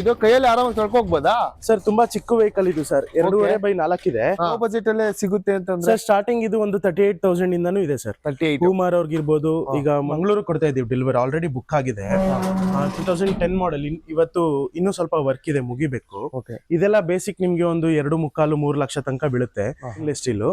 ಇದು ಕೈಯಲ್ಲಿ ಆರಾಮಾಗಿ ತೊಳ್ಕೋಗ್ಬೋದಾ ಸರ್? ತುಂಬಾ ಚಿಕ್ಕ ವೆಹಿಕಲ್ ಇದು ಸರ್, 2.5x4 ಇದೆ. ಬಜೆಟ್ ಅಲ್ಲೇ ಸಿಗುತ್ತೆ ಅಂತಂದ್ರೆ ಸರ್ ಸ್ಟಾರ್ಟಿಂಗ್ ಇದು ಒಂದು 38,000 ಇಂದಾನು ಇದೆ ಸರ್. 38 ಕುಮಾರ್ ಅವ್ರಿಗಿರ್ಬೋದು. ಈಗ ಮಂಗಳೂರು ಕೊಡ್ತಾ ಇದೀವಿ ಡೆಲಿವರಿ, ಆಲ್ರೆಡಿ ಬುಕ್ ಆಗಿದೆ. 2010 ಮಾಡೆಲ್. ಇವತ್ತು ಇನ್ನೂ ಸ್ವಲ್ಪ ವರ್ಕ್ ಇದೆ, ಮುಗಿಬೇಕು. ಇದೆಲ್ಲ ಬೇಸಿಕ್ ನಿಮ್ಗೆ ಒಂದು 2.25-3 ಲಕ್ಷ ತನಕ ಬೀಳುತ್ತೆ. ಸ್ಟೀಲ್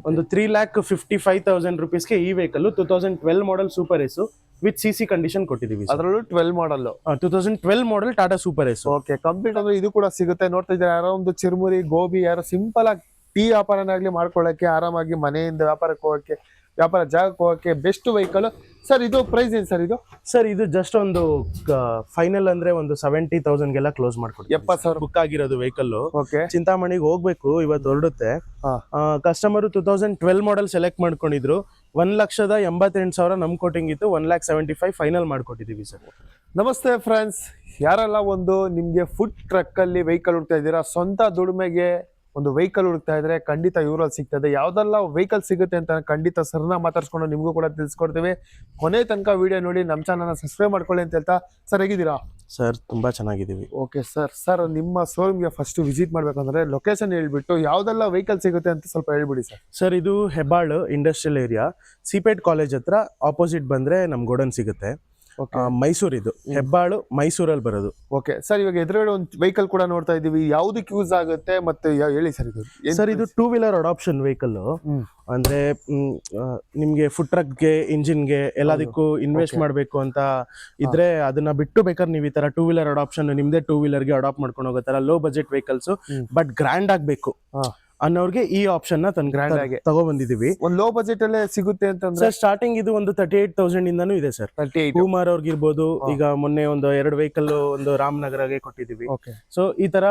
ಒಂದು 3,55,000 rupeesಗೆ ಈ vehicle 2012 model Super Ace with CC condition ಕೊಟ್ಟಿದೀವಿ. ಅದರಲ್ಲೂ 12 model 2012 model Tata super Ace. Okay, complete ಅಂದ್ರೆ ಇದು ಕೂಡ ಸಿಗುತ್ತೆ. ನೋಡ್ತಾ ಇದ್ದಾರೆ ಯಾರೋ ಒಂದು ಚಿರುಮುರಿ ಗೋಬಿ, ಯಾರೋ ಸಿಂಪಲ್ ಆಗಿ ಟೀ ವ್ಯಾಪಾರನಾಗ್ಲಿ ಮಾಡ್ಕೊಳ್ಳಕ್ಕೆ, ಆರಾಮಾಗಿ ಮನೆಯಿಂದ ವ್ಯಾಪಾರಕ್ಕೆ ಹೋಗಕ್ಕೆ, ವ್ಯಾಪಾರ ಜಾಗಕ್ಕೆ ಹೋಗಕ್ಕೆ ಬೆಸ್ಟ್ ವೆಹಿಕಲ್. ಸರ್ ಇದು ಪ್ರೈಸ್ ಏನು ಸರ್ ಇದು? ಸರ್ ಇದು ಜಸ್ಟ್ ಒಂದು ಫೈನಲ್ ಅಂದ್ರೆ ಒಂದು 70,000ಗೆಲ್ಲ ಕ್ಲೋಸ್ ಮಾಡ್ಕೊಡ್ತೀವಿ. 70,000 ಬುಕ್ ಆಗಿರೋದು ವೆಹಿಕಲ್. ಓಕೆ, ಚಿಂತಾಮಣಿಗೆ ಹೋಗ್ಬೇಕು, ಇವತ್ತು ಹೊರಡುತ್ತೆ. ಕಸ್ಟಮರ್ 2012 ಮಾಡೆಲ್ ಸೆಲೆಕ್ಟ್ ಮಾಡ್ಕೊಂಡಿದ್ರು. 1,88,000 ನಮ್ ಕೋಟಿಂಗ್ ಇತ್ತು. 1,75,000 ಫೈನಲ್ ಮಾಡ್ಕೊಟ್ಟಿದೀವಿ ಸರ್. ನಮಸ್ತೆ ಫ್ರೆಂಡ್ಸ್, ಯಾರೆಲ್ಲ ಒಂದು ನಿಮ್ಗೆ ಫುಡ್ ಟ್ರಕ್ ಅಲ್ಲಿ ವೆಹಿಕಲ್ ಹುಡ್ತಾ ಇದ್ದೀರಾ, ಸ್ವಂತ ದುಡಿಮೆಗೆ ಒಂದು ವೆಹಿಕಲ್ ಹುಡುಕ್ತಾ ಇದ್ರೆ ಖಂಡಿತ ಇವರಲ್ಲಿ ಸಿಗ್ತದೆ. ಯಾವ್ದೆಲ್ಲ ವೆಹಿಕಲ್ ಸಿಗುತ್ತೆ ಅಂತ ಖಂಡಿತ ಸರ್ನ ಮಾತಾಡ್ಸ್ಕೊಂಡು ನಿಮಗೂ ಕೂಡ ತಿಳಿಸ್ಕೊಡ್ತೀವಿ. ಕೊನೆ ತನಕ ವಿಡಿಯೋ ನೋಡಿ ನಮ್ಮ ಚಾನಲ್ನ ಸಬ್ಸ್ಕ್ರೈಬ್ ಮಾಡ್ಕೊಳ್ಳಿ ಅಂತ ಹೇಳ್ತಾ, ಸರ್ ಹೇಗಿದ್ದೀರಾ? ಸರ್ ತುಂಬಾ ಚೆನ್ನಾಗಿದ್ದೀವಿ. ಓಕೆ ಸರ್, ನಿಮ್ಮ ಶೋರೂಮ್ಗೆ ಫಸ್ಟ್ ವಿಸಿಟ್ ಮಾಡ್ಬೇಕಂದ್ರೆ ಲೊಕೇಶನ್ ಹೇಳ್ಬಿಟ್ಟು ಯಾವ್ದೆಲ್ಲ ವೆಹಿಕಲ್ ಸಿಗುತ್ತೆ ಅಂತ ಸ್ವಲ್ಪ ಹೇಳ್ಬಿಡಿ ಸರ್. ಸರ್ ಇದು ಹೆಬ್ಬಾಳು ಇಂಡಸ್ಟ್ರಿಯಲ್ ಏರಿಯಾ, ಸಿಪೇಟ್ ಕಾಲೇಜ್ ಹತ್ರ ಆಪೋಸಿಟ್ ಬಂದ್ರೆ ನಮ್ ಗೋಡನ್ ಸಿಗುತ್ತೆ. ಮೈಸೂರು, ಇದು ಹೆಬ್ಬಾಳು ಮೈಸೂರಲ್ಲಿ ಬರೋದು. ಓಕೆ ಸರ್, ಇವಾಗ ಎದುರುಗಡೆ ಒಂದು ವೆಹಿಕಲ್ ಕೂಡ ನೋಡ್ತಾ ಇದೀವಿ. ಯಾವ್ದಕ್ಕೆ ಯೂಸ್ ಆಗುತ್ತೆ ಮತ್ತೆ ಹೇಳಿ ಸರ್ ಇದು? ಸರ್ ಇದು 2-wheeler ಅಡಾಪ್ಷನ್ ವೆಹಿಕಲ್. ಅಂದ್ರೆ ನಿಮ್ಗೆ ಫುಡ್ ಟ್ರಕ್ಗೆ, ಇಂಜಿನ್ಗೆ ಎಲ್ಲದಕ್ಕೂ ಇನ್ವೆಸ್ಟ್ ಮಾಡ್ಬೇಕು ಅಂತ ಇದ್ರೆ ಅದನ್ನ ಬಿಟ್ಟು ಬೇಕಾದ್ರೆ ನೀವು ಈ ತರ 2-wheeler ಅಡಾಪ್ಷನ್ ನಿಮ್ದೇ 2-wheelerಗೆ ಅಡಾಪ್ಟ್ ಮಾಡ್ಕೊಂಡು ಹೋಗೋ ತರ low budget vehicles but grand ಆಗ್ಬೇಕು ಅನ್ನೋರ್ಗೆ ಈ ಆಪ್ಷನ್ ನ ಗ್ರ್ಯಾಂಡ್ ಆಗಿ ತಗೊಬಂದಿದೀವಿ. ಒಂದು ಲೋ ಬಜೆಟ್ ಅಲ್ಲೇ ಸಿಗುತ್ತೆ ಅಂತಂದ್ರೆ ಸರ್ ಸ್ಟಾರ್ಟಿಂಗ್ ಇದು ಒಂದು 38,000 ಇಂದಾನು ಇದೆ ಸರ್. 38 ಕುಮಾರ್ ಅವ್ರಿಗಿರ್ಬೋದು. ಈಗ ಮೊನ್ನೆ ಒಂದು 2 ವೆಹಿಕಲ್ ಒಂದು ರಾಮನಗರಗೆ ಕೊಟ್ಟಿದೀವಿ. ಸೊ ಈ ತರ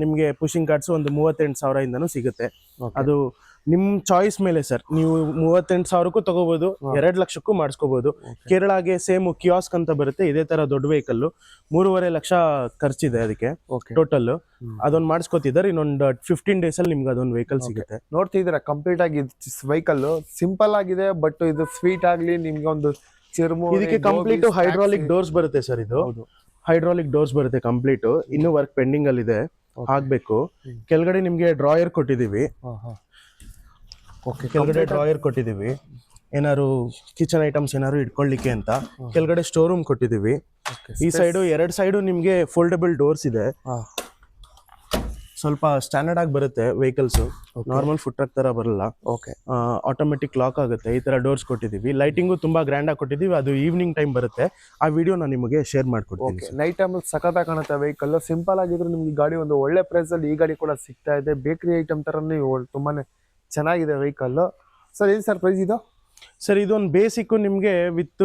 ನಿಮ್ಗೆ ಪುಷಿಂಗ್ ಕಾರ್ಡ್ಸ್ ಒಂದು 38,000 ಇಂದಾನು ಸಿಗುತ್ತೆ. ಅದು ನಿಮ್ ಚಾಯ್ಸ್ ಮೇಲೆ ಸರ್. ನೀವು 38,000ಕ್ಕೂ ತಗೋಬಹುದು, 2 ಲಕ್ಷಕ್ಕೂ ಮಾಡಿಸ್ಕೋಬಹುದು. ಕೇರಳಗೆ ಸೇಮ್ ಕಿಯಾಸ್ಕ್ ಅಂತ ಬರುತ್ತೆ, ಇದೇ ತರ ದೊಡ್ಡ ವೆಹಿಕಲ್ 3.5 ಲಕ್ಷ ಖರ್ಚಿದೆ ಅದಕ್ಕೆ ಟೋಟಲ್. ಅದೊಂದು ಮಾಡಿಸ್ಕೋತಿದ್ದಾರೆ. ಇನ್ನೊಂದು 15 days ಅಲ್ಲಿ ನಿಮ್ಗೆ ಅದೊಂದು ವೆಹಿಕಲ್ ಸಿಗುತ್ತೆ. ನೋಡ್ತಿದ್ದೀರಾ, ಕಂಪ್ಲೀಟ್ ಆಗಿ ವೆಹಿಕಲ್ ಸಿಂಪಲ್ ಆಗಿದೆ, ಬಟ್ ಇದು ಸ್ವೀಟ್ ಆಗ್ಲಿ ನಿಮ್ಗೆ ಒಂದು ಚಿರುಮುರಿ. ಇದಕ್ಕೆ ಕಂಪ್ಲೀಟ್ ಹೈಡ್ರಾಲಿಕ್ ಡೋರ್ಸ್ ಬರುತ್ತೆ ಸರ್. ಇದು ಹೈಡ್ರಾಲಿಕ್ ಡೋರ್ಸ್ ಬರುತ್ತೆ ಕಂಪ್ಲೀಟ್. ಇನ್ನೂ ವರ್ಕ್ ಪೆಂಡಿಂಗ್ ಅಲ್ಲಿ ಇದೆ, ಆಗ್ಬೇಕು. ಕೆಳಗಡೆ ನಿಮ್ಗೆ ಡ್ರಾಯರ್ ಕೊಟ್ಟಿದೀವಿ. ಕೆಳಗಡೆ ಡ್ರಾಯರ್ ಕೊಟ್ಟಿದೀವಿ, ಏನಾದ್ರು ಕಿಚನ್ ಐಟಮ್ಸ್ ಏನಾದ್ರು ಇಟ್ಕೊಳ್ಳಿಕ್ಕೆ ಅಂತ. ಕೆಳಗಡೆ ಸ್ಟೋರ್ ರೂಮ್ ಕೊಟ್ಟಿದೀವಿ. ಈ ಸೈಡು 2 ಸೈಡು ನಿಮ್ಗೆ ಫೋಲ್ಡಬಲ್ ಡೋರ್ಸ್ ಇದೆ. ಸ್ವಲ್ಪ ಸ್ಟ್ಯಾಂಡರ್ಡ್ ಆಗಿ ಬರುತ್ತೆ ವೆಹಿಕಲ್ಸ್, ನಾರ್ಮಲ್ ಫುಡ್ ಟ್ರಕ್ ತರ ಬರಲ್ಲ. ಆಟೋಮೆಟಿಕ್ ಲಾಕ್ ಆಗುತ್ತೆ. ಈ ತರ ಡೋರ್ಸ್ ಕೊಟ್ಟಿದೀವಿ. ಲೈಟಿಂಗು ತುಂಬಾ ಗ್ರ್ಯಾಂಡ್ ಆಗಿ ಕೊಟ್ಟಿದೀವಿ. ಅದು ಈವ್ನಿಂಗ್ ಟೈಮ್ ಬರುತ್ತೆ. ಆ ವಿಡಿಯೋ ನಾನು ನಿಮಗೆ ಶೇರ್ ಮಾಡ್ಕೊಡ್ತೀನಿ. ನೈಟ್ ಟೈಮ್ ಸಖತ್ತಾಗಿ ಕಾಣುತ್ತೆ ವೆಹಿಕಲ್. ಸಿಂಪಲ್ ಆಗಿದ್ರು ನಿಮ್ಗೆ ಗಾಡಿ ಒಂದು ಒಳ್ಳೆ ಪ್ರೈಸ್ ಅಲ್ಲಿ ಈ ಗಾಡಿ ಕೂಡ ಸಿಗ್ತಾ ಇದೆ. ಬೇಕರಿ ಐಟಮ್ ತರನೇ ತುಂಬಾನೇ ಚೆನ್ನಾಗಿದೆ ವೆಹಿಕಲ್. ಸರ್ ಏನ್ ಸರ್ ಪ್ರೈಸ್ ಇದು? ಸರ್ ಇದೊಂದು ಬೇಸಿಕ್ ನಿಮ್ಗೆ ವಿತ್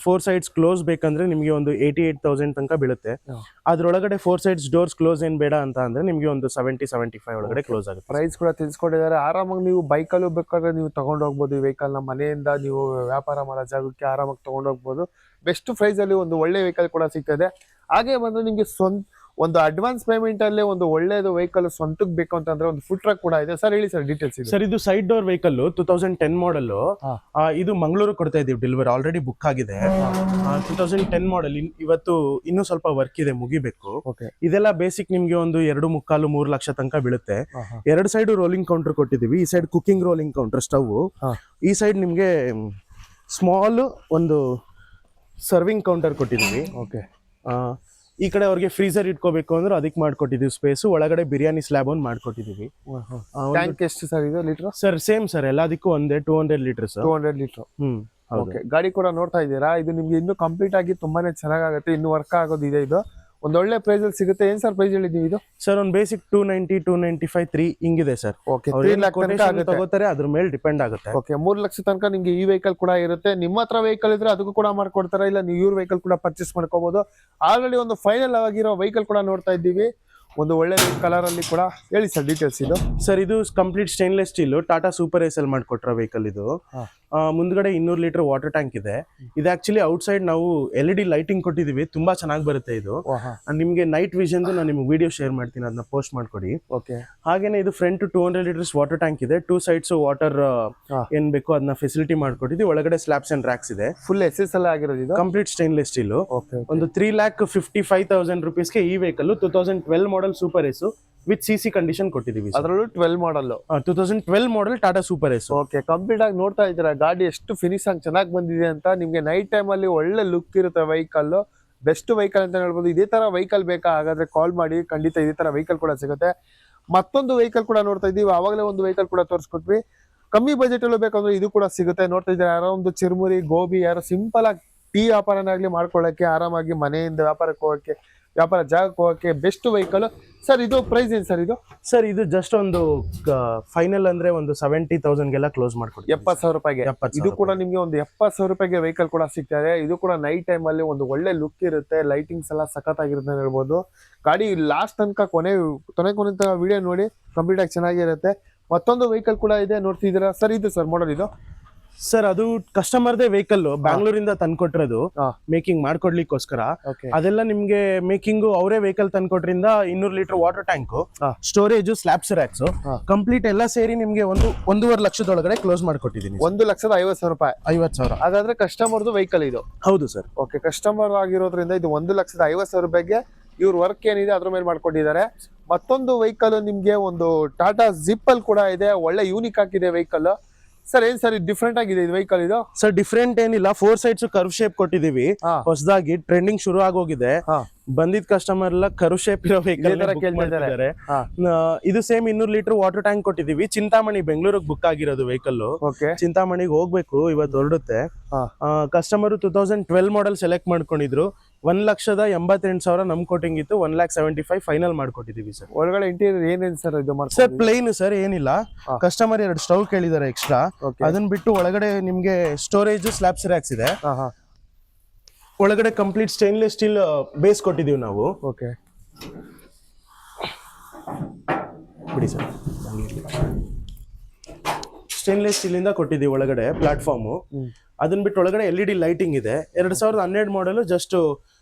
4 sides ಕ್ಲೋಸ್ ಬೇಕಂದ್ರೆ ನಿಮ್ಗೆ ಒಂದು 88,000 ತನಕ ಬೀಳುತ್ತೆ. ಅದ್ರೊಳಗಡೆ 4 sides ಡೋರ್ಸ್ ಕ್ಲೋಸ್ ಏನ್ ಬೇಡ ಅಂತ ಅಂದ್ರೆ ನಿಮ್ಗೆ ಒಂದು 70-75 ಒಳಗಡೆ ಕ್ಲೋಸ್ ಆಗುತ್ತೆ. ಪ್ರೈಸ್ ಕೂಡ ತಿಳಿಸ್ಕೊಂಡಿದ್ದಾರೆ. ಆರಾಮಾಗಿ ನೀವು ಬೈಕಲ್ಲೂ ಬೇಕಾದ್ರೆ ನೀವು ತಗೊಂಡು ಹೋಗ್ಬೋದು ಈ ವೆಹಿಕಲ್ ನ. ಮನೆಯಿಂದ ನೀವು ವ್ಯಾಪಾರ ಮಾಡೋ ಜಾಗಕ್ಕೆ ಆರಾಮಾಗಿ ತಗೊಂಡು ಹೋಗ್ಬೋದು. ಬೆಸ್ಟ್ ಪ್ರೈಸ್ ಅಲ್ಲಿ ಒಂದು ಒಳ್ಳೆ ವೆಹಿಕಲ್ ಕೂಡ ಸಿಗ್ತದೆ. ಹಾಗೆ ಬಂದ್ರೆ ನಿಮ್ಗೆ ಒಂದು ಅಡ್ವಾನ್ಸ್ ಪೇಮೆಂಟ್ ಅಲ್ಲಿ ಒಂದು ಒಳ್ಳೇದು ವೆಹಿಕಲ್ ಸ್ವಂತಕ್ಕೆ ಬೇಕು ಅಂತಂದ್ರೆ ಒಂದು ಫುಡ್ ಟ್ರಕ್ ಕೂಡ ಇದೆ. ಸರ್ ಹೇಳಿ ಸರ್ ಡೀಟೇಲ್ಸ್. ಸರ್ ಇದು ಸೈಡ್ ಡೋರ್ ವೆಹಿಕಲ್ 2010 ಮಾಡೆಲ್. ಇದು ಮಂಗಳೂರು ಕೊಡ್ತಾ ಇದೀವಿ ಡೆಲಿವರಿ, ಆಲ್ರೆಡಿ ಬುಕ್ ಆಗಿದೆ. 2010 ಮಾಡೆಲ್. ಇವತ್ತು ಇನ್ನೂ ಸ್ವಲ್ಪ ವರ್ಕ್ ಇದೆ, ಮುಗಿಬೇಕು. ಇದೆಲ್ಲ ಬೇಸಿಕ್ ನಿಮ್ಗೆ ಒಂದು 2.25-3 ಲಕ್ಷ ತನಕ ಬೀಳುತ್ತೆ. 2 ಸೈಡ್ ರೋಲಿಂಗ್ ಕೌಂಟರ್ ಕೊಟ್ಟಿದೀವಿ. ಈ side cooking rolling counter stove. ಈ ಸೈಡ್ ನಿಮ್ಗೆ ಸ್ಮಾಲ್ ಒಂದು ಸರ್ವಿಂಗ್ ಕೌಂಟರ್ ಕೊಟ್ಟಿದೀವಿ. ಈ ಕಡೆ ಅವ್ರಿಗೆ ಫ್ರೀಸರ್ ಇಟ್ಕೋಬೇಕು ಅಂದ್ರೆ ಅದಕ್ಕೆ ಮಾಡ್ಕೊಟ್ಟಿದೀವಿ ಸ್ಪೇಸ್. ಒಳಗಡೆ ಬಿರಿಯಾನಿ ಸ್ಲ್ಯಾಬ್ ಒಂದು ಮಾಡ್ಕೊಟ್ಟಿದೀವಿ. ಟ್ಯಾಂಕ್ ಎಷ್ಟು ಸರ್ ಇದು ಲೀಟರ್? ಸರ್ ಸೇಮ್ ಸರ್, ಎಲ್ಲದಕ್ಕೂ ಒಂದೇ 200 ಲೀಟರ್ಸ್. 200 ಲೀಟರ್. ಗಾಡಿ ಕೂಡ ನೋಡ್ತಾ ಇದ್ದೀರಾ. ಇದು ನಿಮ್ಗೆ ಇನ್ನೂ ಕಂಪ್ಲೀಟ್ ಆಗಿ ತುಂಬಾನೇ ಚೆನ್ನಾಗುತ್ತೆ. ಇನ್ನು ವರ್ಕ್ ಆಗೋದು ಇದೆ. ಇದು ಒಂದು ಒಳ್ಳೆ ಪ್ರೈಸ್ ಅಲ್ಲಿ ಸಿಗುತ್ತೆ. ಏನ್ ಸರ್ ಪ್ರೈಸ್ ಹೇಳಿದೀವಿ ಇದು? ಸರ್ ಒಂದು ಬೇಸಿಕ್ 290, 295, 3 ಹಿಂಗಿದೆ ಸರ್. 3 ಲಕ್ಷ ತಗೋತಾರೆ, ಅದ್ರ ಮೇಲೆ ಡಿಪೆಂಡ್ ಆಗುತ್ತೆ. 3 ಲಕ್ಷ ತನಕ ನಿಮ್ಗೆ ಈ ವೆಹಿಕಲ್ ಕೂಡ ಇರುತ್ತೆ. ನಿಮ್ಮ ಹತ್ರ ವೆಹಿಕಲ್ ಇದ್ರೆ ಅದಕ್ಕೂ ಕೂಡ ಮಾಡ್ಕೊಡ್ತಾರೆ. ಇಲ್ಲ ನೀವು ಇವ್ರ ವೆಹಿಕಲ್ ಕೂಡ ಪರ್ಚೇಸ್ ಮಾಡ್ಕೋಬಹುದು. ಆಲ್ರೆಡಿ ಒಂದು ಫೈನಲ್ ಆಗಿರೋ ವೆಹಿಕಲ್ ಕೂಡ ನೋಡ್ತಾ ಇದ್ದೀವಿ, ಒಂದು ಒಳ್ಳೆ ಕಲರ್ ಅಲ್ಲಿ ಕೂಡ. ಹೇಳಿ ಸರ್ ಡೀಟೇಲ್ಸ್ ಇದು? ಸರ್ ಇದು complete stainless steel Tata super Ace ಅಲ್ಲಿ ಮಾಡ್ಕೊಟ್ರ ವೆಹಿಕಲ್ ಇದು. ಮುಂದ್ಗಡೆ 200 ಲೀಟರ್ ವಾಟರ್ ಟ್ಯಾಂಕ್ ಇದೆ. ಇದು ಆಕ್ಚುಲಿ ಔಟ್ ಸೈಡ್ ನಾವು LED ಲೈಟಿಂಗ್ ಕೊಟ್ಟಿದೀವಿ, ತುಂಬಾ ಚೆನ್ನಾಗಿ ಬರುತ್ತೆ ಇದು. ನಿಮ್ಗೆ ನೈಟ್ ವಿಷನ್ ನಾನು ನಿಮ್ಗೆ ವಿಡಿಯೋ ಶೇರ್ ಮಾಡ್ತೀನಿ, ಅದನ್ನ ಪೋಸ್ಟ್ ಮಾಡ್ಕೊಡಿ. ಹಾಗೇನೆ ಇದು ಫ್ರಂಟ್ 200 ಲೀಟರ್ಸ್ ವಾಟರ್ ಟ್ಯಾಂಕ್ ಇದೆ. 2 ಸೈಡ್ಸ್ ವಾಟರ್ ಏನ್ ಬೇಕು ಅದನ್ನ ಫೆಸಿಲಿಟಿ ಮಾಡ್ಕೊಟ್ಟಿದ್ವಿ. ಒಳಗಡೆ ಸ್ಲಾಬ್ಸ್ ಅಂಡ್ ರ್ಯಾಕ್ಸ್ ಇದೆ. ಫುಲ್ SSL ಆಗಿರೋದು ಇದು, ಕಂಪ್ಲೀಟ್ ಸ್ಟೈನ್ಲೆಸ್ ಸ್ಟೀಲ್. ಒಂದು 3,55,000 rupees ಈ vehicle 2012 model Super Ace with CC condition ಕೊಟ್ಟಿದೀವಿ. ಅದರಲ್ಲೂ 12 model 2012 model Tata super Ace. Okay, complete ಆಗಿ ನೋಡ್ತಾ ಇದ್ದೀರಾ ಗಾಡಿ ಎಷ್ಟು ಫಿನಿಶ್ ಆಗಿ ಚೆನ್ನಾಗಿ ಬಂದಿದೆ ಅಂತ. ನಿಮ್ಗೆ ನೈಟ್ ಟೈಮ್ ಅಲ್ಲಿ ಒಳ್ಳೆ ಲುಕ್ ಇರುತ್ತೆ ವೆಹಿಕಲ್, ಬೆಸ್ಟ್ ವೆಹಿಕಲ್ ಅಂತ ಹೇಳ್ಬೋದು. ಇದೇ ತರ ವೆಹಿಕಲ್ ಬೇಕಾ ಹಾಗಾದ್ರೆ ಕಾಲ್ ಮಾಡಿ, ಖಂಡಿತ ಇದೇ ತರ ವೆಹಿಕಲ್ ಕೂಡ ಸಿಗುತ್ತೆ. ಮತ್ತೊಂದು ವೆಹಿಕಲ್ ಕೂಡ ನೋಡ್ತಾ ಇದೀವಿ, ಆವಾಗಲೇ ಒಂದು ವೆಹಿಕಲ್ ಕೂಡ ತೋರಿಸ್ಕೊಟ್ವಿ. ಕಮ್ಮಿ ಬಜೆಟ್ ಅಲ್ಲೂ ಬೇಕಂದ್ರೆ ಇದು ಕೂಡ ಸಿಗುತ್ತೆ. ನೋಡ್ತಾ ಇದ್ದೀರಾ, ಯಾರೋ ಒಂದು ಚಿರುಮುರಿ ಗೋಬಿ, ಯಾರೋ ಸಿಂಪಲ್ ಆಗಿ ಟೀ ವ್ಯಾಪಾರನಾಗ್ಲಿ ಮಾಡ್ಕೊಳ್ಳಕ್ಕೆ, ಆರಾಮಾಗಿ ಮನೆಯಿಂದ ವ್ಯಾಪಾರಕ್ಕೆ ಹೋಗಕ್ಕೆ, ವ್ಯಾಪಾರ ಜಾಗಕ್ಕೆ ಹೋಗಕ್ಕೆ ಬೆಸ್ಟ್ ವೆಹಿಕಲ್. ಸರ್ ಇದು ಪ್ರೈಸ್ ಏನು ಸರ್ ಇದು? ಸರ್ ಇದು ಜಸ್ಟ್ ಒಂದು ಫೈನಲ್ ಅಂದ್ರೆ ಒಂದು 70,000 ಕ್ಲೋಸ್ ಮಾಡ್ಕೊಡ್ತೀವಿ. 70,000 ರೂಪಾಯಿಗೆ. ಇದು ಕೂಡ ನಿಮ್ಗೆ ಒಂದು 70,000 ರೂಪಾಯಿಗೆ ವೆಹಿಕಲ್ ಕೂಡ ಸಿಗ್ತದೆ. ಇದು ಕೂಡ ನೈಟ್ ಟೈಮ್ ಅಲ್ಲಿ ಒಂದು ಒಳ್ಳೆ ಲುಕ್ ಇರುತ್ತೆ, ಲೈಟಿಂಗ್ಸ್ ಎಲ್ಲ ಸಖತ್ತಾಗಿರುತ್ತೆ ಅಂತ ಹೇಳ್ಬೋದು. ಗಾಡಿ ಲಾಸ್ಟ್ ತನಕ ಕೊನೆ ವಿಡಿಯೋ ನೋಡಿ, ಕಂಪ್ಲೀಟ್ ಆಗಿ ಚೆನ್ನಾಗಿರುತ್ತೆ. ಮತ್ತೊಂದು ವೆಹಿಕಲ್ ಕೂಡ ಇದೆ, ನೋಡ್ತಿದ್ದೀರಾ ಸರ್. ಇದು ಸರ್ ಮಾಡಲ್ ಇದು? ಸರ್ ಅದು ಕಸ್ಟಮರ್ದೇ ವೆಹಿಕಲ್, ಬ್ಯಾಂಗ್ಳೂರಿಂದ ತಂದ್ಕೊಟ್ಟಿರೋದು ಮೇಕಿಂಗ್ ಮಾಡ್ಕೊಡ್ಲಿಕ್ಕೋಸ್ಕರ. ಅದೆಲ್ಲ ನಿಮ್ಗೆ ಮೇಕಿಂಗ್ ಅವರೇ ವೆಹಿಕಲ್ ತಂದ್ಕೊಟ್ರಿಂದ 200 litre water tank, storage, slabs racks complete ಎಲ್ಲ ಸೇರಿ ನಿಮ್ಗೆ 1.5 ಲಕ್ಷದೊಳಗಡೆ ಕ್ಲೋಸ್ ಮಾಡ್ಕೊಟ್ಟಿದ್ದೀನಿ. 1,50,000 ರೂಪಾಯಿ. 50,000. ಹಾಗಾದ್ರೆ ಕಸ್ಟಮರ್ದು ವೆಹಿಕಲ್ ಇದು? ಹೌದು ಸರ್. ಓಕೆ, ಕಸ್ಟಮರ್ ಆಗಿರೋದ್ರಿಂದ ಇದು 1,50,000 ರೂಪಾಯಿಗೆ ಇವ್ರ ವರ್ಕ್ ಏನಿದೆ ಅದ್ರ ಮೇಲೆ ಮಾಡ್ಕೊಂಡಿದ್ದಾರೆ. ಮತ್ತೊಂದು ವೆಹಿಕಲ್ ನಿಮ್ಗೆ ಒಂದು ಟಾಟಾ ಜಿಪ್ಪಲ್ ಕೂಡ ಇದೆ, ಒಳ್ಳೆ ಯೂನಿಕ್ ಆಗಿದೆ ವೆಹಿಕಲ್. ಸರ್ ಏನ್ ಸರ್ ಡಿಫ್ರೆಂಟ್ ಆಗಿದೆ ಇದು ವೆಹಿಕಲ್? ಇದು ಸರ್ ಡಿಫ್ರೆಂಟ್ ಏನಿಲ್ಲ, 4 ಸೈಡ್ಸ್ ಕರ್ವ್ ಶೇಪ್ ಕೊಟ್ಟಿದೀವಿ. ಹೊಸದಾಗಿ ಟ್ರೆಂಡಿಂಗ್ ಶುರು ಆಗೋಗಿದೆ. ಬಂದಿದ್ ಕಸ್ಟಮರ್ ಎಲ್ಲ ಕರ್ವ್ ಶೇಪ್ ಇರೋ ವೆಹಿಕಲ್ ಕೇಳ್ತಿದ್ದಾರೆ. ಇದು ಸೇಮ್ 200 ಲೀಟರ್ ವಾಟರ್ ಟ್ಯಾಂಕ್ ಕೊಟ್ಟಿದೀವಿ. ಚಿಂತಾಮಣಿ ಬೆಂಗಳೂರಿಗೆ ಬುಕ್ ಆಗಿರೋದು ವೆಹಿಕಲ್. ಚಿಂತಾಮಣಿಗೆ ಹೋಗ್ಬೇಕು, ಇವತ್ತು ಹೊರಡುತ್ತೆ. ಕಸ್ಟಮರ್ 2012 ಮಾಡೆಲ್ ಸೆಲೆಕ್ಟ್ ಮಾಡ್ಕೊಂಡಿದ್ರು. 1,88,000 ನಮ್ ಕೋಟಿಂಗ್ ಇತ್ತು, 1,75,000 ಫೈನಲ್ ಮಾಡ್ಕೊಟ್ಟಿದೀವಿ ಸರ್. ಒಳಗಡೆ ಇಂಟೀರಿಯರ್ ಏನೇನು ಸರ್ ಇದು? ಸರ್ ಪ್ಲೇನ್ ಸರ್, ಏನಿಲ್ಲ. ಕಸ್ಟಮರ್ 2 ಸ್ಟವ್ ಕೇಳಿದಾರೆ ಎಕ್ಸ್ಟ್ರಾ, ಅದನ್ನ ಬಿಟ್ಟು ಒಳಗಡೆ ನಿಮ್ಗೆ ಸ್ಟೋರೇಜ್, ಸ್ಲಾಬ್ಸ್ ರ್ಯಾಕ್ಸ್ ಇದೆ. ಒಳಗಡೆ ಕಂಪ್ಲೀಟ್ ಸ್ಟೈನ್ಲೆಸ್ ಸ್ಟೀಲ್ ಬೇಸ್ ಕೊಟ್ಟಿದೀವಿ ನಾವು. ಓಕೆ ಬಿಡಿ ಸರ್, ಸ್ಟೈನ್ಲೆಸ್ ಸ್ಟೀಲ್ ಇಂದ ಕೊಟ್ಟಿದೀವಿ ಒಳಗಡೆ ಪ್ಲಾಟ್ಫಾರ್ಮ್. ಅದನ್ನ ಬಿಟ್ಟು ಒಳಗಡೆ LED ಲೈಟಿಂಗ್ ಇದೆ. 2012 ಮಾಡೆಲ್ ಜಸ್ಟ್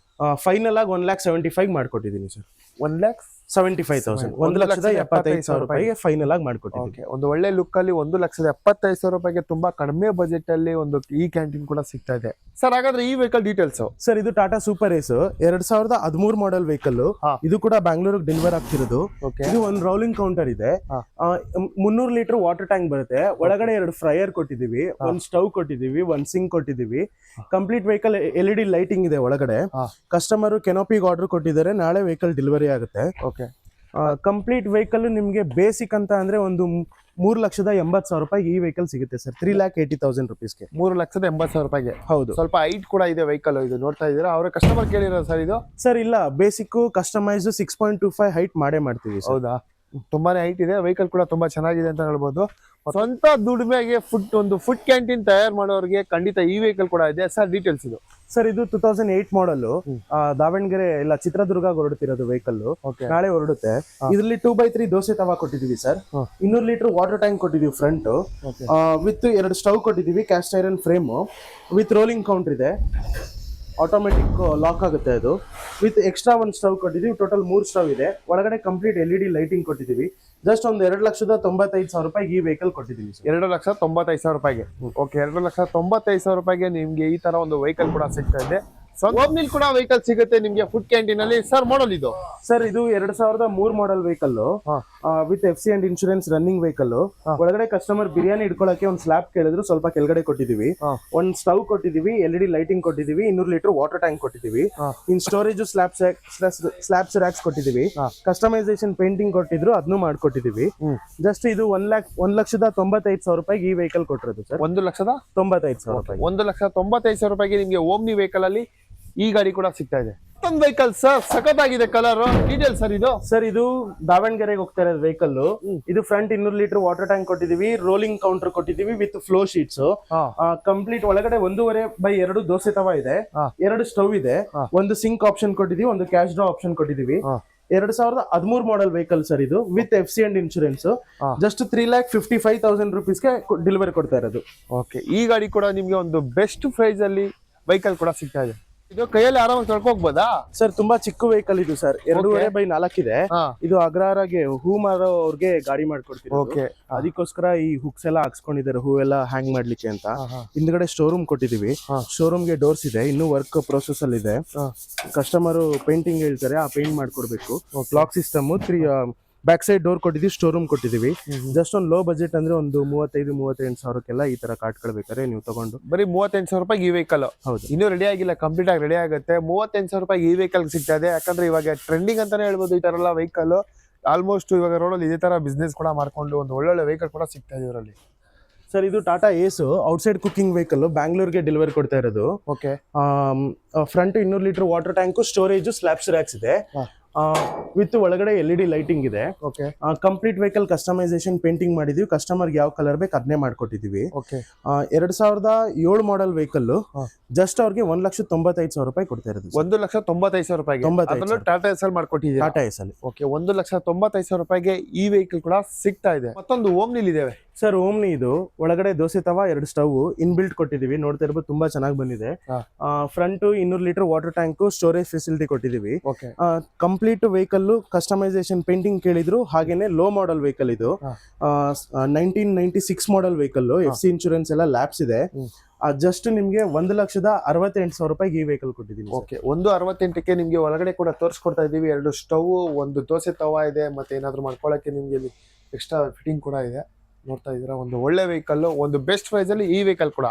ಫೈನಲ್ ಆಗಿ 1,75,000 ಮಾಡ್ಕೊಟ್ಟಿದ್ದೀನಿ ಸರ್. 1,75,000, 1,75,000 ರೂಪಾಯಿಗೆ ಫೈನಲ್ ಆಗಿ ಮಾಡ್ಕೊಟ್ಟಿದ್ದೀನಿ. ಒಂದು ಒಳ್ಳೆ ಲುಕ್ ಅಲ್ಲಿ 1,75,000 ರೂಪಾಯಿಗೆ ತುಂಬಾ ಕಡಿಮೆ ಬಜೆಟ್ ಅಲ್ಲಿ ಒಂದು ಈ ಕ್ಯಾಂಟೀನ್ ಕೂಡ ಸಿಗ್ತಾ ಇದೆ. ಸರ್ ಹಾಗಾದ್ರೆ ಈ ವೆಹಿಕಲ್ ಡೀಟೇಲ್ಸ್? ಸರ್ ಇದು ಟಾಟಾ ಸೂಪರ್ ಏಸ್ 2013 ಮಾಡೆಲ್ ವೆಹಿಕಲ್. ಇದು ಕೂಡ ಬ್ಯಾಂಗ್ಳೂರಿಗೆ ಡೆಲಿವರ್ ಆಗ್ತಿರೋದು. ಇದು ಒಂದು ರೌಲಿಂಗ್ ಕೌಂಟರ್ ಇದೆ. 300 ಲೀಟರ್ ವಾಟರ್ ಟ್ಯಾಂಕ್ ಬರುತ್ತೆ. ಒಳಗಡೆ 2 ಫ್ರೈಯರ್ ಕೊಟ್ಟಿದೀವಿ, 1 ಸ್ಟವ್ ಕೊಟ್ಟಿದೀವಿ, 1 ಸಿಂಕ್ ಕೊಟ್ಟಿದೀವಿ. ಕಂಪ್ಲೀಟ್ ವೆಹಿಕಲ್ LED ಲೈಟಿಂಗ್ ಇದೆ ಒಳಗಡೆ. ಕಸ್ಟಮರ್ ಕೆನೋಪಿಗೆ ಆರ್ಡರ್ ಕೊಟ್ಟಿದ್ದಾರೆ, ನಾಳೆ ವೆಹಿಕಲ್ ಡೆಲಿವರಿ ಆಗುತ್ತೆ. ಕಂಪ್ಲೀಟ್ ವೆಹಿಕಲ್ ನಿಮ್ಗೆ ಬೇಸಿಕ್ ಅಂತ ಅಂದ್ರೆ ಒಂದು 3,80,000 ರೂಪಾಯಿ ಈ ವೆಹಿಕಲ್ ಸಿಗುತ್ತೆ ಸರ್. 3,80,000 rupeesಗೆ 3,80,000 ರೂಪಾಯಿಗೆ. ಹೌದು. ಸ್ವಲ್ಪ ಹೈಟ್ ಕೂಡ ಇದೆ ವೆಹಿಕಲ್. ಇದು ನೋಡ್ತಾ ಇದ್ದೀರಾ, ಅವರ ಕಸ್ಟಮರ್ ಕೇಳಿರೋ ಸರ್ ಇದು? ಸರ್ ಇಲ್ಲ, ಬೇಸಿಕ್ ಕಸ್ಟಮೈಸ್ 6.25 ಹೈಟ್ ಮಾಡೇ ಮಾಡ್ತೀವಿ. ಹೌದಾ? ತುಂಬಾನೇ ಹೈಟ್ ಇದೆ ವೆಹಿಕಲ್ ಕೂಡ, ತುಂಬಾ ಚೆನ್ನಾಗಿದೆ ಅಂತ ಹೇಳ್ಬೋದು. ಸ್ವಂತ ದುಡಿಮೆಗೆ ಒಂದು ಫುಡ್ ಕ್ಯಾಂಟೀನ್ ತಯಾರು ಮಾಡೋರಿಗೆ ಖಂಡಿತ ಈ ವೆಹಿಕಲ್ ಕೂಡ ಇದೆ. ಸರ್ ಡೀಟೇಲ್ಸ್ ಇದು? ಸರ್ ಇದು 2008 ಮಾಡೆಲ್, ದಾವಣಗೆರೆ ಇಲ್ಲ ಚಿತ್ರದುರ್ಗ ಹೊರಡ್ತಿರೋದು ವೆಹಿಕಲ್. ನಾಳೆ ಹೊರಡುತ್ತೆ. ಇದರಲ್ಲಿ 2x3 ದೋಸೆ ತವಾ ಕೊಟ್ಟಿದೀವಿ ಸರ್. 200 ಲೀಟರ್ ವಾಟರ್ ಟ್ಯಾಂಕ್ ಕೊಟ್ಟಿದೀವಿ ಫ್ರಂಟ್ ವಿತ್ 2 ಸ್ಟವ್ ಕೊಟ್ಟಿದೀವಿ, cast iron frame with rolling counter ಇದೆ. ಆಟೋಮೆಟಿಕ್ ಲಾಕ್ ಆಗುತ್ತೆ ಅದು. ವಿತ್ ಎಕ್ಸ್ಟ್ರಾ 1 ಸ್ಟವ್ ಕೊಟ್ಟಿದೀವಿ. ಟೋಟಲ್ 3 ಸ್ಟವ್ ಇದೆ. ಒಳಗಡೆ ಕಂಪ್ಲೀಟ್ LED ಲೈಟಿಂಗ್ ಕೊಟ್ಟಿದೀವಿ. ಜಸ್ಟ್ ಒಂದು 2,95,000 ರೂಪಾಯಿಗೆ ಈ ವೆಹಿಕಲ್ ಕೊಟ್ಟಿದ್ದೀವಿ ಸರ್. 2,95,000 ರೂಪಾಯಿಗೆ. ಓಕೆ, 2,95,000 ರೂಪಾಯಿಗೆ ನಿಮ್ಗೆ ಈ ತರ ಒಂದು ವೆಹಿಕಲ್ ಕೂಡ ಸಿಗ್ತಾ ಇದೆ. ಓಮ್ನಿಲ್ ಕೂಡ ವೆಹಿಕಲ್ ಸಿಗುತ್ತೆ ನಿಮ್ಗೆ ಫುಡ್ ಕ್ಯಾಂಟೀನ್ ಅಲ್ಲಿ. ಸರ್ ಮಾಡಲ್ ಇದು? ಸರ್ ಇದು 2003 model vehicle with FC and insurance running vehicle. ಒಳಗಡೆ ಕಸ್ಟಮರ್ ಬಿರಿಯಾನಿ ಇಟ್ಕೊಳ್ಳಕ್ಕೆ ಒಂದು ಸ್ಲಾಬ್ ಕೇಳಿದ್ರು, ಸ್ವಲ್ಪ ಕೆಳಗಡೆ ಕೊಟ್ಟಿದೀವಿ. 1 ಸ್ಟವ್ ಕೊಟ್ಟಿದೀವಿ, LED ಲೈಟಿಂಗ್ ಕೊಟ್ಟಿದೀವಿ, 200 ಲೀಟರ್ ವಾಟರ್ ಟ್ಯಾಂಕ್ ಕೊಟ್ಟಿದೀವಿ. ಇನ್ ಸ್ಟೋರೇಜ್, ಸ್ಲಾಬ್ಸ್ ರ್ಯಾಕ್ಸ್ ಕೊಟ್ಟಿದೀವಿ. ಕಸ್ಟಮೈಸೇಷನ್ ಪೇಂಟಿಂಗ್ ಕೊಟ್ಟಿದ್ರು, ಅದನ್ನು ಮಾಡ್ಕೊಟ್ಟಿದೀವಿ. ಜಸ್ಟ್ ಇದು 1,95,000 ರೂಪಾಯಿಗೆ ಈ ವೆಹಿಕಲ್ ಕೊಟ್ಟಿರೋದು ಸರ್. 1,95,000 ರೂಪಾಯಿ. 1,95,000 ರೂಪಾಯಿಗೆ ನಿಮ್ಗೆ ಓಮ್ನಿ ವೆಹಿಕಲ್ ಅಲ್ಲಿ ಈ ಗಾಡಿ ಕೂಡ ಸಿಗ್ತಾ ಇದೆ. ಮತ್ತೊಂದು ವೆಹಿಕಲ್ ಸರ್, ಸಖತ್ತಾಗಿದೆ ಕಲರ್. ಡೀಟೇಲ್ ಸರ್ ಇದು? ಸರ್ ಇದು ದಾವಣಗೆರೆಗೆ ಹೋಗ್ತಾ ಇರೋದು ವೆಹಿಕಲ್. ಇದು ಫ್ರಂಟ್ 200 ಲೀಟರ್ ವಾಟರ್ ಟ್ಯಾಂಕ್ ಕೊಟ್ಟಿದೀವಿ, ರೋಲಿಂಗ್ ಕೌಂಟರ್ ಕೊಟ್ಟಿದೀವಿ ವಿತ್ ಫ್ಲೋ ಶೀಟ್ಸ್. ಕಂಪ್ಲೀಟ್ ಒಳಗಡೆ 1.5x2 ದೋಸೆ ತವಾ ಇದೆ, 2 ಸ್ಟವ್ ಇದೆ, 1 ಸಿಂಕ್ ಆಪ್ಷನ್ ಕೊಟ್ಟಿದೀವಿ, 1 ಕ್ಯಾಶ್ ಡ್ರಾ ಆಪ್ಷನ್ ಕೊಟ್ಟಿದೀವಿ. 2013 ಮಾಡೆಲ್ ವೆಹಿಕಲ್ ಸರ್ ಇದು, with FC and insurance. Just 3,55,000 rupeesಗೆ ಡೆಲಿವರಿ ಕೊಡ್ತಾ ಇರೋದು. ಓಕೆ, ಈ ಗಾಡಿ ಕೂಡ ನಿಮ್ಗೆ ಒಂದು ಬೆಸ್ಟ್ ಪ್ರೈಸ್ ಅಲ್ಲಿ ವೆಹಿಕಲ್ ಕೂಡ ಸಿಗ್ತಾ ಇದೆ. ಇದು ಕೈಯಲ್ಲಿ ಆರಾಮಾಗಿ ತೊಳ್ಕೋಗ್ಬೋದಾ ಸರ್? ತುಂಬಾ ಚಿಕ್ಕ ವೆಹಿಕಲ್ ಇದು ಸರ್, 2.5x4 ಇದೆ. ಇದು ಅಗ್ರಹಾರಗೆ ಹೂ ಮಾರೋ ಅವ್ರಿಗೆ ಗಾಡಿ ಮಾಡ್ಕೊಡ್ತೀವಿ. ಓಕೆ, ಅದಕ್ಕೋಸ್ಕರ ಈ ಹುಕ್ಸ್ ಎಲ್ಲ ಹಾಕ್ಸ್ಕೊಂಡಿದ್ದಾರೆ, ಹೂ ಎಲ್ಲ ಹ್ಯಾಂಗ್ ಮಾಡ್ಲಿಕ್ಕೆ ಅಂತ. ಹಿಂದ್ಗಡೆ ಶೋರೂಮ್ ಕೊಟ್ಟಿದೀವಿ. ಶೋರೂಮ್ಗೆ ಡೋರ್ಸ್ ಇದೆ, ಇನ್ನು ವರ್ಕ್ ಪ್ರೋಸೆಸ್ ಅಲ್ಲಿ ಇದೆ. ಕಸ್ಟಮರ್ ಪೇಂಟಿಂಗ್ ಹೇಳ್ತಾರೆ, ಆ ಪೇಂಟ್ ಮಾಡ್ಕೊಡ್ಬೇಕು. Lock system, back side door ಕೊಟ್ಟಿದೀವಿ, ಸ್ಟೋರ್ ರೂಮ್ ಕೊಟ್ಟಿದೀವಿ. ಜಸ್ಟ್ ಒಂದು ಲೋ ಬಜೆಟ್ ಅಂದ್ರೆ ಒಂದು 35-38 ಸಾವಿರಕ್ಕೆಲ್ಲ ಈ ತರ ಕಾರ್ಡ್ಗಳು ಬೇಕಾದ್ರೆ ನೀವು ತಗೊಂಡು. ಬರೀ 38,000 ರೂಪಾಯಿ ಈ ವೆಹಿಕಲ್. ಹೌದು, ಇನ್ನೂ ರೆಡಿ ಆಗಿಲ್ಲ, ಕಂಪ್ಲೀಟ್ ಆಗಿ ರೆಡಿ ಆಗುತ್ತೆ. 38,000 ರೂಪಾಯಿ ಈ ವೆಹಿಕಲ್ ಸಿಗ್ತಾ ಇದೆ. ಯಾಕಂದ್ರೆ ಇವಾಗ ಟ್ರೆಂಡಿಂಗ್ ಅಂತಾನೆ ಹೇಳ್ಬೋದು ಈ ತರ ಎಲ್ಲ ವೆಹಿಕಲ್. ಆಲ್ಮೋಸ್ಟ್ ಇವಾಗ ರೋಡಲ್ಲಿ ಇದೇ ತರ ಬಿಸ್ನೆಸ್ ಕೂಡ ಮಾಡ್ಕೊಂಡು ಒಂದು ಒಳ್ಳೊಳ್ಳೆ ವೆಹಿಕಲ್ ಕೂಡ ಸಿಗ್ತಾ ಇದೆ ಇವರಲ್ಲಿ. ಸರ್ ಇದು Tata Ace outside cooking vehicle, ಬ್ಯಾಂಗ್ಳೂರ್ಗೆ ಡೆಲಿವರಿ ಕೊಡ್ತಾ ಇರೋದು. Okay, front 200 litre water tank, storage, slabs racks ಇದೆ. ವಿತ್ ಒಳಗಡೆ LED ಲೈಟಿಂಗ್ ಇದೆ. Okay, complete vehicle customisation painting ಮಾಡಿದೀವಿ. ಕಸ್ಟಮರ್ಗೆ ಯಾವ ಕಲರ್ ಬೇಕು ಅದನ್ನೇ ಮಾಡ್ಕೊಟ್ಟಿದೀವಿ. Okay, 2007 model vehicle. ಜಸ್ಟ್ ಅವ್ರಿಗೆ 1,95,000 ರೂಪಾಯಿ ಕೊಡ್ತಾ ಇರೋದು. 1,95,000 ರೂಪಾಯಿಗೆ ಅದರಲ್ಲೂ ಟಾಟಾ ಎಸ್ ಅಲ್ಲಿ ಮಾಡ್ಕೊಟ್ಟಿದ್ದೀವಿ. ಟಾಟಾ ಎಸ್ ಅಲ್ಲಿ. ಓಕೆ, 1,95,000 ರೂಪಾಯಿಗೆ ಈ ವೆಹಿಕಲ್ ಕೂಡ ಸಿಗ್ತಾ ಇದೆ. ಮತ್ತೊಂದು ಓಮ್ನಿಲ್ ಇದಾವೆ ಸರ್. ಓಮ್ನಿ ಇದು ಒಳಗಡೆ ದೋಸೆ ತವಾ, 2 ಸ್ಟವ್ ಇನ್ ಬಿಲ್ಟ್ ಕೊಟ್ಟಿದೀವಿ. ನೋಡ್ತಾ ಇರ್ಬೋದು, ತುಂಬಾ ಚೆನ್ನಾಗಿ ಬಂದಿದೆ. Front 200 litre water tank, storage facility ಕೊಟ್ಟಿದೀವಿ. ಕಂಪ್ಲೀಟ್ ವೆಹಿಕಲ್ ಕಸ್ಟಮೈಸೇಷನ್ ಪೇಂಟಿಂಗ್ ಕೇಳಿದ್ರು. ಹಾಗೇನೆ ಲೋ ಮಾಡೆಲ್ ವೆಹಿಕಲ್ ಇದು. 1996 ಮಾಡೆಲ್ ವೆಹಿಕಲ್, FC ಇನ್ಶೂರೆನ್ಸ್ ಎಲ್ಲ ಲ್ಯಾಬ್ಸ್ ಇದೆ. ಜಸ್ಟ್ ನಿಮ್ಗೆ 1,68,000 ರೂಪಾಯಿಗೆ ಈ ವೆಹಿಕಲ್ ಕೊಟ್ಟಿದ್ದೀನಿ. ಓಕೆ, 1,68,000ಕ್ಕೆ ನಿಮ್ಗೆ ಒಳಗಡೆ ಕೂಡ ತೋರಿಸ್ಕೊಡ್ತಾ ಇದೀವಿ. 2 ಸ್ಟವ್, ಒಂದು ದೋಸೆ ತವಾ ಇದೆ, ಮತ್ತೆ ಏನಾದ್ರು ಮಾಡ್ಕೊಳ್ಳೋಕೆ ನಿಮ್ಗೆ ಇಲ್ಲಿ ಎಕ್ಸ್ಟ್ರಾ ಫಿಟ್ಟಿಂಗ್ ಕೂಡ ಇದೆ. ನೋಡ್ತಾ ಇದ್ದೀರಾ, ಒಂದು ಒಳ್ಳೆ ವೆಹಿಕಲ್, ಒಂದು ಬೆಸ್ಟ್ ಪ್ರೈಸ್ ಅಲ್ಲಿ ಈ ವೆಹಿಕಲ್ ಕೂಡ.